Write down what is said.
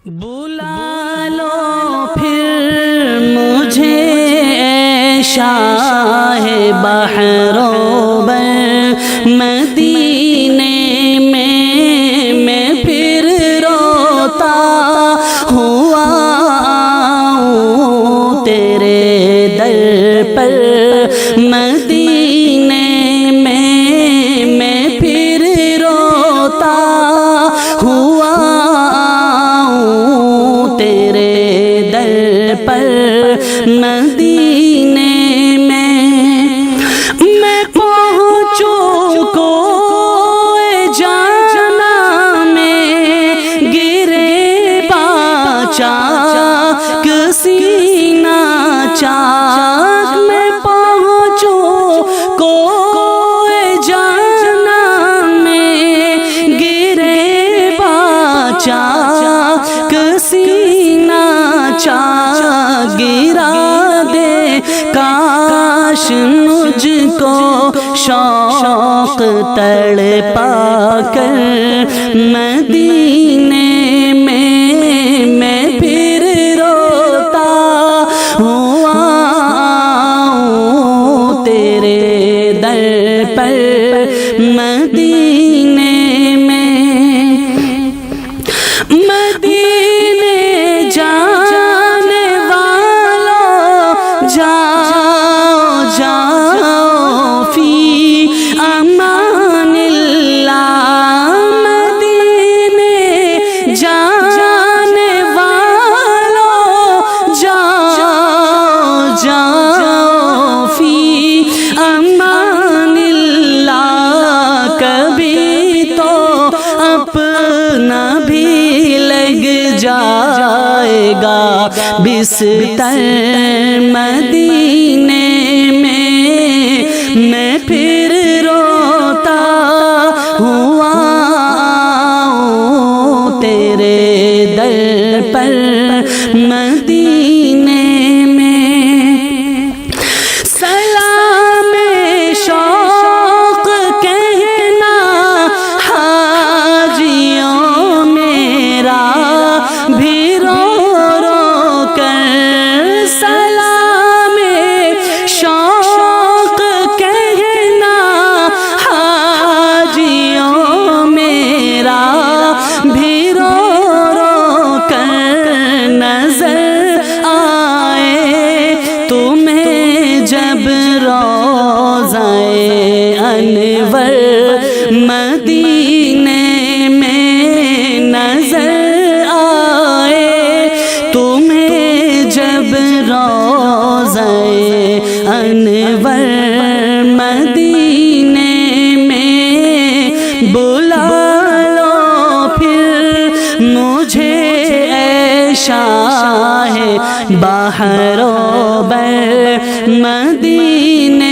بلا لو پھر مجھے اے شاہ بحرو بر مدینے میں پھر روتا ہوا ہوں تیرے در پر مدینے میں پھر روتا ہوا ہوں تیرے در پر مدینے میں پہنچوں کوئے جانا میں گرے چاک سینہ چاک میں پہنچوں کوئے جانا میں گرے چاک سینہ چاک گرا دے کاش مجھ کو شوق تڑپا کر مدینے میں پھر روتا ہوا ہوں تیرے در پر مدینے مدینے جانے والوں جاؤ جاؤ فی امان اللہ مدینے جانے والوں جاؤ جاؤ فی امان اللہ کبھی تو اپنا بھی لگ جائے گا بستر مدینے میں پھر روتا ہوا ہوں تیرے در پر مدینے سلام شوق کہنا حاجیوں میرا بھی رو رو کر سلام شوق کہنا حاجیوں میرا بھی رو رو کر نظر آئے تمہیں جب روضہ انور مدینے میں نظر آئے تمہیں جب روضہ انور مدینے میں بلا لو پھر مجھے اے شاہ بحرو بر مدینے